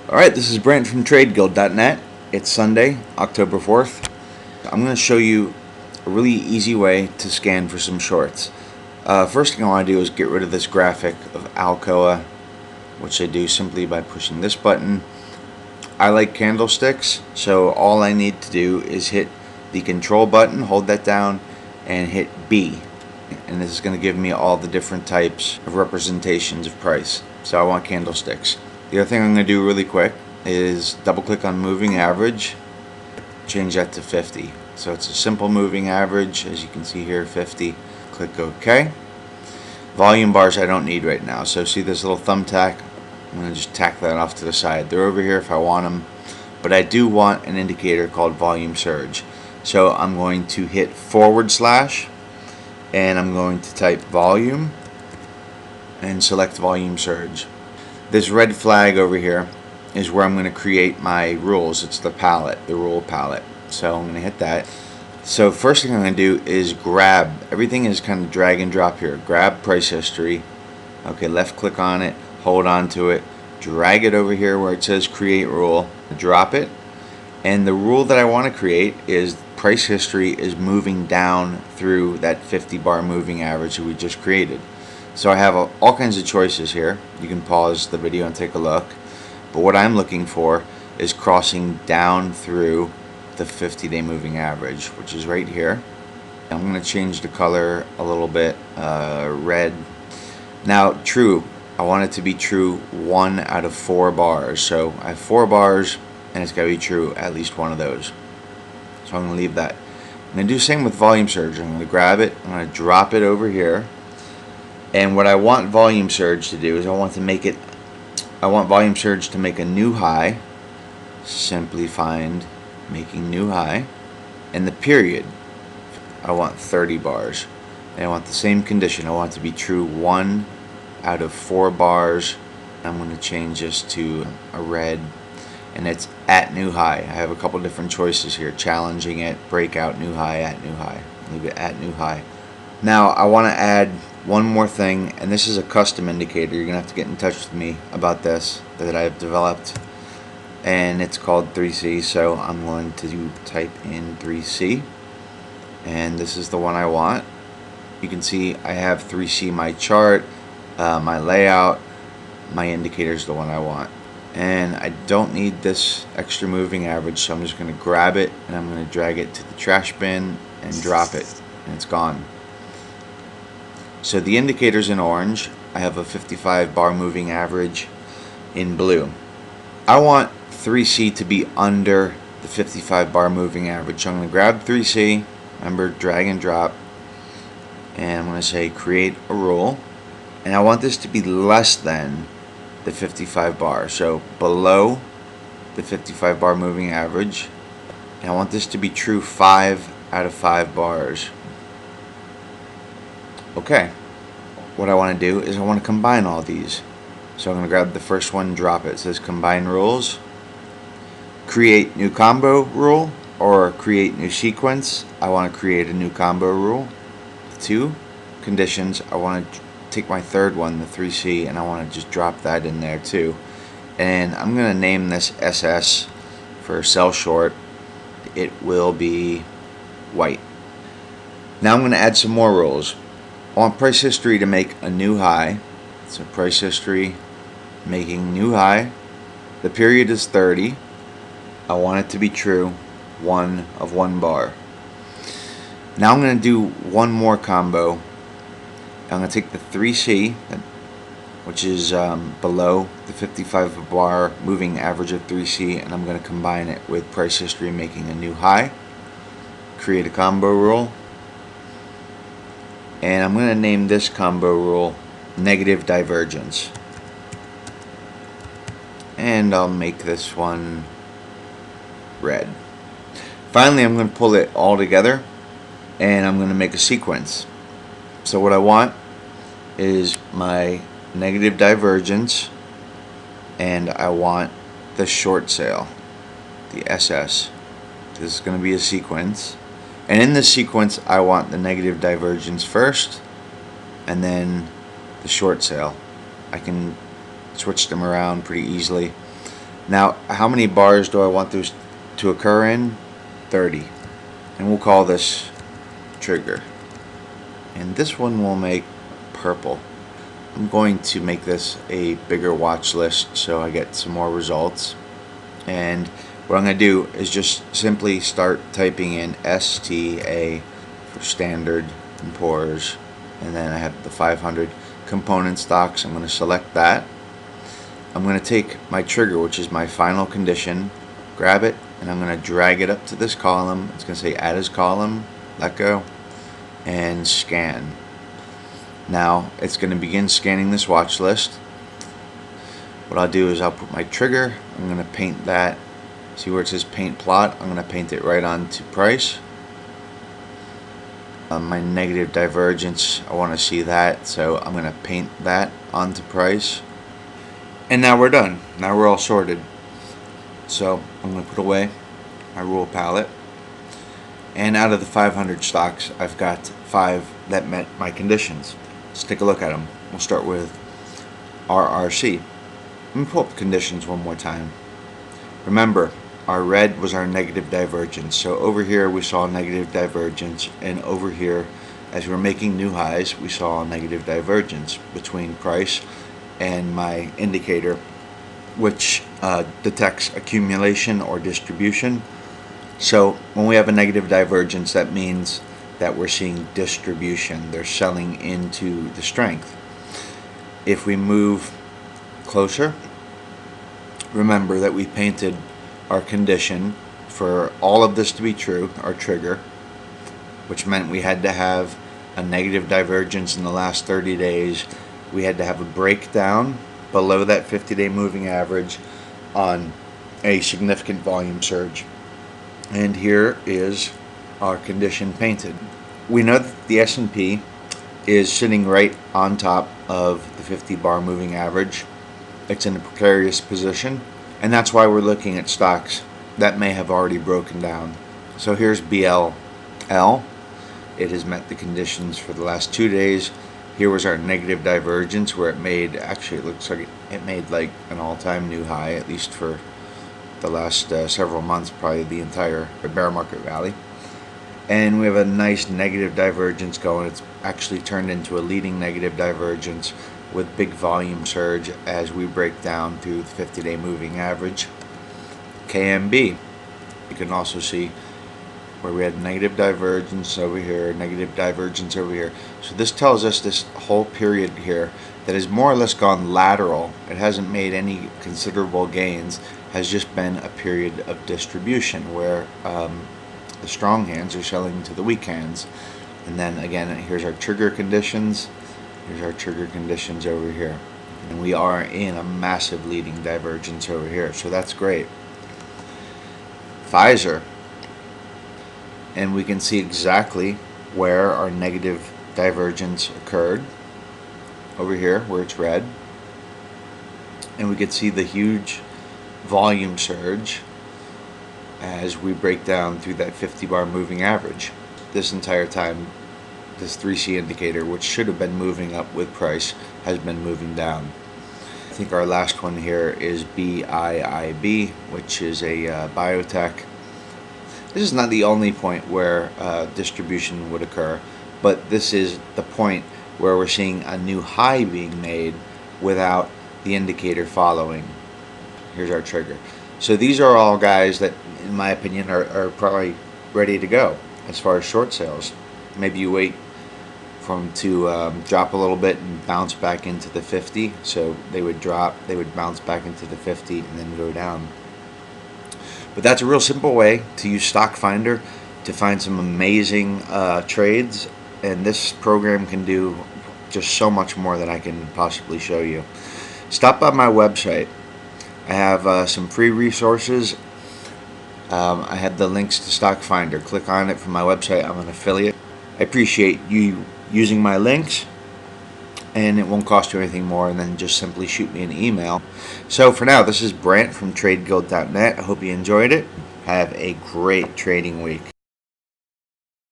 Alright, this is Brent from TradeGuild.net. It's Sunday, October 4th. I'm going to show you a really easy way to scan for some shorts. First thing I want to do is get rid of this graphic of Alcoa, which I do simply by pushing this button. I like candlesticks, so all I need to do is hit the control button, hold that down, and hit B. And this is going to give me all the different types of representations of price. So I want candlesticks. The other thing I'm going to do really quick is double click on moving average, change that to 50. So it's a simple moving average, as you can see here, 50. Click OK. Volume bars I don't need right now, so see this little thumbtack? I'm going to just tack that off to the side. They're over here if I want them, but I do want an indicator called volume surge. So I'm going to hit / and I'm going to type volume and select volume surge. This red flag over here is where I'm going to create my rules. It's the palette, the rule palette. So I'm going to hit that. So first thing I'm going to do is grab, everything is kind of drag and drop here. Grab price history. Okay, left click on it, hold on to it, drag it over here where it says create rule, drop it. And the rule that I want to create is price history is moving down through that 50 bar moving average that we just created. So I have all kinds of choices here. You can pause the video and take a look. But what I'm looking for is crossing down through the 50-day moving average, which is right here. I'm going to change the color a little bit, red. Now, true. I want it to be true 1 out of 4 bars. So I have 4 bars, and it's got to be true at least one of those. So I'm going to leave that. I'm going to do the same with volume surge. I'm going to grab it. I'm going to drop it over here. And what I want volume surge to do is I want volume surge to make a new high. Simply find making new high. And the period, I want 30 bars. And I want the same condition. I want it to be true 1 out of 4 bars. I'm going to change this to a red. And it's at new high. I have a couple different choices here. Challenging it, breakout, new high, at new high. Leave it at new high. Now I want to add one more thing, and this is a custom indicator. You're going to have to get in touch with me about this that I've developed, and it's called 3C. So I'm going to type in 3C, and this is the one I want. You can see I have 3C my chart, my layout, my indicator is the one I want. And I don't need this extra moving average, so I'm just going to grab it and I'm going to drag it to the trash bin and drop it, and it's gone. So the indicator's in orange. I have a 55 bar moving average in blue. I want 3C to be under the 55 bar moving average. So I'm going to grab 3C, remember drag and drop, and I'm going to say create a rule. And I want this to be less than the 55 bar. So below the 55 bar moving average. And I want this to be true 5 out of 5 bars. Okay, what I want to do is I want to combine all these. So I'm going to grab the first one and drop it. It says combine rules, create new combo rule, or create new sequence. I want to create a new combo rule. 2 conditions. I want to take my third one, the 3C, and I want to just drop that in there too. And I'm going to name this SS for sell short. It will be white. Now I'm going to add some more rules. I want price history to make a new high. So price history making new high. The period is 30. I want it to be true 1 of 1 bar. Now I'm going to do one more combo. I'm going to take the 3C, which is below the 55 bar moving average of 3C, and I'm going to combine it with price history making a new high. Create a combo rule. And I'm going to name this combo rule negative divergence. And I'll make this one red. Finally, I'm going to pull it all together and I'm going to make a sequence. So what I want is my negative divergence, and I want the short sale, the SS. This is going to be a sequence. And in this sequence, I want the negative divergence first, and then the short sale. I can switch them around pretty easily. Now, how many bars do I want those to occur in? 30. And we'll call this trigger. And this one will make purple. I'm going to make this a bigger watch list so I get some more results. And what I'm going to do is just simply start typing in STA for standard and pours. And then I have the 500 component stocks. I'm going to select that. I'm going to take my trigger, which is my final condition, grab it, and I'm going to drag it up to this column. It's going to say add as column, let go, and scan. Now it's going to begin scanning this watch list. What I'll do is I'll put my trigger, I'm going to paint that. See where it says paint plot? I'm going to paint it right onto price. My negative divergence, I want to see that, so I'm going to paint that onto price. And now we're done. Now we're all sorted. So I'm going to put away my rule pallet. And out of the 500 stocks, I've got 5 that met my conditions. Let's take a look at them. We'll start with RRC. Let me pull up the conditions one more time. Remember, our red was our negative divergence. So over here we saw negative divergence, and over here, as we're making new highs, we saw a negative divergence between price and my indicator, which detects accumulation or distribution. So when we have a negative divergence, that means that we're seeing distribution. They're selling into the strength. If we move closer, remember that we painted our condition for all of this to be true, our trigger, which meant we had to have a negative divergence in the last 30 days. We had to have a breakdown below that 50-day moving average on a significant volume surge. And here is our condition painted. We know that the S&P is sitting right on top of the 50 bar moving average. It's in a precarious position, and that's why we're looking at stocks that may have already broken down. So here's BLL. It has met the conditions for the last 2 days. Here was our negative divergence where it made, actually it looks like it made like an all-time new high, at least for the last several months, probably the entire bear market rally. And we have a nice negative divergence going. It's actually turned into a leading negative divergence with big volume surge as we break down through the 50-day moving average. KMB, you can also see where we had negative divergence over here, negative divergence over here. So this tells us this whole period here that has more or less gone lateral. It hasn't made any considerable gains, has just been a period of distribution where the strong hands are selling to the weak hands. And then again, here's our trigger conditions. Here's our trigger conditions over here. And we are in a massive leading divergence over here, so that's great. Pfizer. And we can see exactly where our negative divergence occurred over here where it's red, and we can see the huge volume surge as we break down through that 50 bar moving average. This entire time this 3C indicator, which should have been moving up with price, has been moving down. I think our last one here is BIIB, which is a biotech. This is not the only point where distribution would occur, but this is the point where we're seeing a new high being made without the indicator following. Here's our trigger. So these are all guys that, in my opinion, are probably ready to go as far as short sales. Maybe you wait for them to drop a little bit and bounce back into the 50. So they would drop, they would bounce back into the 50 and then go down. But that's a real simple way to use Stockfinder to find some amazing trades, and this program can do just so much more than I can possibly show you. Stop by my website. I have some free resources. I have the links to Stockfinder. Click on it from my website. I'm an affiliate. I appreciate you using my links, and it won't cost you anything more than just simply shoot me an email. So for now, this is Brant from TradeGuild.net. I hope you enjoyed it. Have a great trading week.